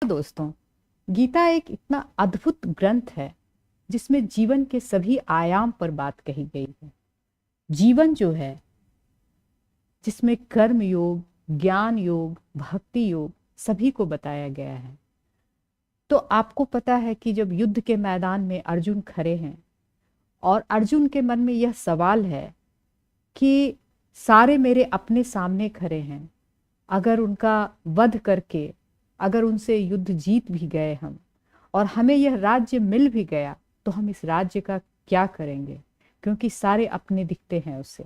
दोस्तों, गीता एक इतना अद्भुत ग्रंथ है जिसमें जीवन के सभी आयाम पर बात कही गई है। जीवन जो है जिसमें कर्म योग, ज्ञान योग, भक्ति योग सभी को बताया गया है। तो आपको पता है कि जब युद्ध के मैदान में अर्जुन खड़े हैं और अर्जुन के मन में यह सवाल है कि सारे मेरे अपने सामने खड़े हैं, अगर उनका वध करके अगर उनसे युद्ध जीत भी गए हम और हमें यह राज्य मिल भी गया तो हम इस राज्य का क्या करेंगे, क्योंकि सारे अपने दिखते हैं उससे।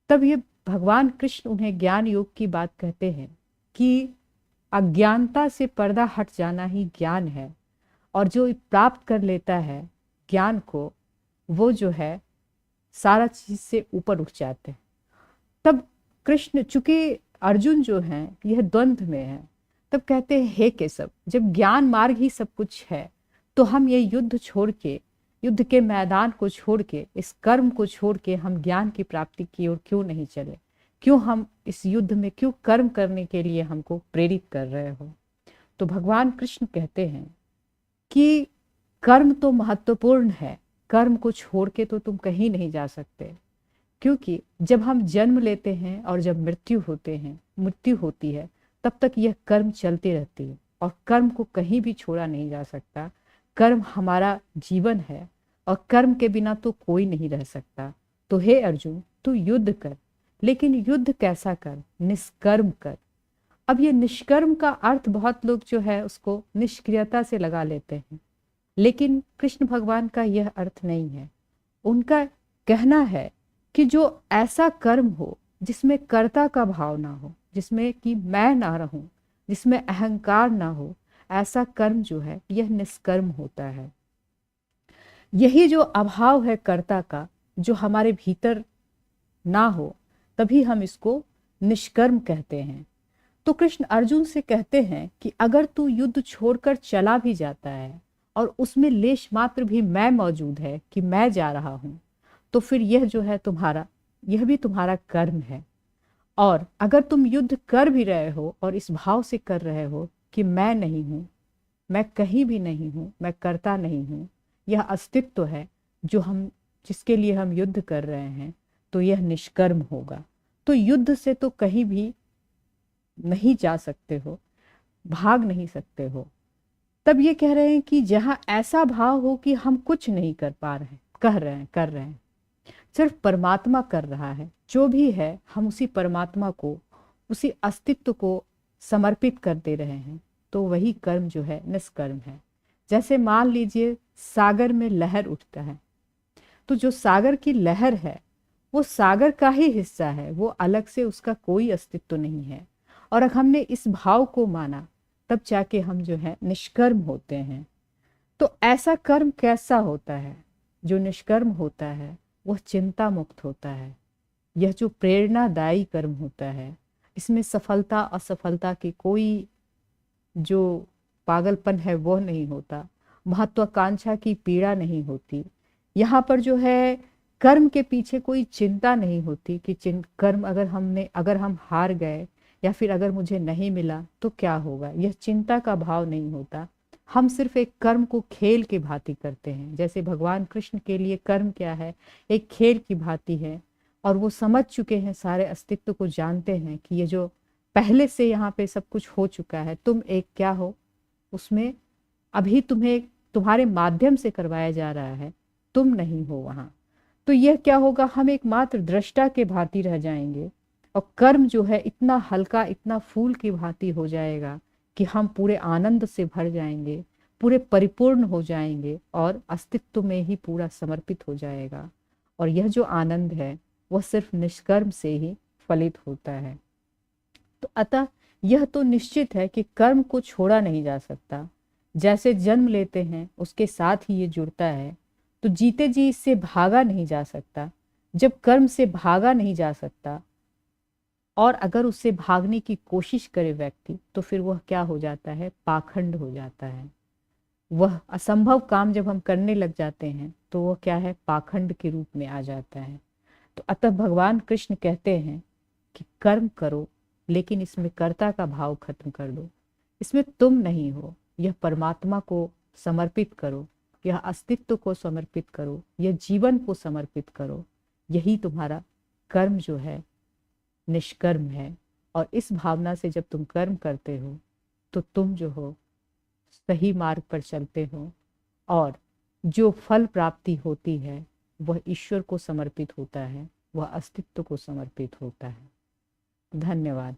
तब ये भगवान कृष्ण उन्हें ज्ञान योग की बात कहते हैं कि अज्ञानता से पर्दा हट जाना ही ज्ञान है, और जो प्राप्त कर लेता है ज्ञान को वो जो है सारा चीज से ऊपर उठ जाते हैं। तब कृष्ण, चूंकि अर्जुन जो हैं यह द्वंद्व में है, तब कहते हैं हे केशव, जब ज्ञान मार्ग ही सब कुछ है तो हम ये युद्ध छोड़ के, युद्ध के मैदान को छोड़ के, इस कर्म को छोड़ के हम ज्ञान की प्राप्ति की ओर क्यों नहीं चले? क्यों हम इस युद्ध में क्यों कर्म करने के लिए हमको प्रेरित कर रहे हो? तो भगवान कृष्ण कहते हैं कि कर्म तो महत्वपूर्ण है, कर्म को छोड़ के तो तुम कहीं नहीं जा सकते, क्योंकि जब हम जन्म लेते हैं और जब मृत्यु होती है तब तक यह कर्म चलती रहती है और कर्म को कहीं भी छोड़ा नहीं जा सकता। कर्म हमारा जीवन है और कर्म के बिना तो कोई नहीं रह सकता। तो हे अर्जुन, तू युद्ध कर, लेकिन युद्ध कैसा कर? निष्कर्म कर। अब ये निष्कर्म का अर्थ बहुत लोग जो है उसको निष्क्रियता से लगा लेते हैं, लेकिन कृष्ण भगवान का यह अर्थ नहीं है। उनका कहना है कि जो ऐसा कर्म हो जिसमें कर्ता का भाव ना हो, जिसमें कि मैं ना रहूं, जिसमें अहंकार ना हो, ऐसा कर्म जो है यह निष्कर्म होता है। यही जो अभाव है कर्ता का, जो हमारे भीतर ना हो, तभी हम इसको निष्कर्म कहते हैं। तो कृष्ण अर्जुन से कहते हैं कि अगर तू युद्ध छोड़कर चला भी जाता है और उसमें लेश मात्र भी मैं मौजूद है कि मैं जा रहा हूं, तो फिर यह जो है यह भी तुम्हारा कर्म है। और अगर तुम युद्ध कर भी रहे हो और इस भाव से कर रहे हो कि मैं नहीं हूं, मैं कहीं भी नहीं हूं, मैं करता नहीं हूं, यह अस्तित्व है जिसके लिए हम युद्ध कर रहे हैं, तो यह निष्कर्म होगा। तो युद्ध से तो कहीं भी नहीं जा सकते हो, भाग नहीं सकते हो। तब ये कह रहे हैं कि जहां ऐसा भाव हो कि हम कुछ नहीं कर पा रहे हैं, कर रहे हैं, सिर्फ परमात्मा कर रहा है, जो भी है हम उसी परमात्मा को, उसी अस्तित्व को समर्पित कर दे रहे हैं, तो वही कर्म जो है निष्कर्म है। जैसे मान लीजिए सागर में लहर उठता है, तो जो सागर की लहर है वो सागर का ही हिस्सा है, वो अलग से उसका कोई अस्तित्व नहीं है। और अगर हमने इस भाव को माना तब जाके हम जो है निष्कर्म होते हैं। तो ऐसा कर्म कैसा होता है? जो निष्कर्म होता है वह चिंता मुक्त होता है। यह जो प्रेरणादायी कर्म होता है, इसमें सफलता असफलता की कोई जो पागलपन है वो नहीं होता, महत्वाकांक्षा की पीड़ा नहीं होती। यहाँ पर जो है कर्म के पीछे कोई चिंता नहीं होती कि कर्म अगर हम हार गए या फिर अगर मुझे नहीं मिला तो क्या होगा, यह चिंता का भाव नहीं होता। हम सिर्फ एक कर्म को खेल की भांति करते हैं। जैसे भगवान कृष्ण के लिए कर्म क्या है, एक खेल की भांति है, और वो समझ चुके हैं, सारे अस्तित्व को जानते हैं कि ये जो पहले से यहाँ पे सब कुछ हो चुका है, तुम एक क्या हो उसमें, अभी तुम्हें तुम्हारे माध्यम से करवाया जा रहा है, तुम नहीं हो वहां। तो यह क्या होगा, हम एक मात्र दृष्टा के भांति रह जाएंगे और कर्म जो है इतना हल्का, इतना फूल की भांति हो जाएगा कि हम पूरे आनंद से भर जाएंगे, पूरे परिपूर्ण हो जाएंगे और अस्तित्व में ही पूरा समर्पित हो जाएगा। और यह जो आनंद है वह सिर्फ निष्कर्म से ही फलित होता है। तो अतः यह तो निश्चित है कि कर्म को छोड़ा नहीं जा सकता। जैसे जन्म लेते हैं उसके साथ ही ये जुड़ता है, तो जीते जी इससे भागा नहीं जा सकता। जब कर्म से भागा नहीं जा सकता और अगर उससे भागने की कोशिश करे व्यक्ति, तो फिर वह क्या हो जाता है, पाखंड हो जाता है। वह असंभव काम जब हम करने लग जाते हैं तो वह क्या है, पाखंड के रूप में आ जाता है। तो अतः भगवान कृष्ण कहते हैं कि कर्म करो, लेकिन इसमें कर्ता का भाव खत्म कर दो। इसमें तुम नहीं हो, यह परमात्मा को समर्पित करो, यह अस्तित्व को समर्पित करो, यह जीवन को समर्पित करो। यही तुम्हारा कर्म जो है निष्कर्म है। और इस भावना से जब तुम कर्म करते हो तो तुम जो हो सही मार्ग पर चलते हो, और जो फल प्राप्ति होती है वह ईश्वर को समर्पित होता है, वह अस्तित्व को समर्पित होता है। धन्यवाद।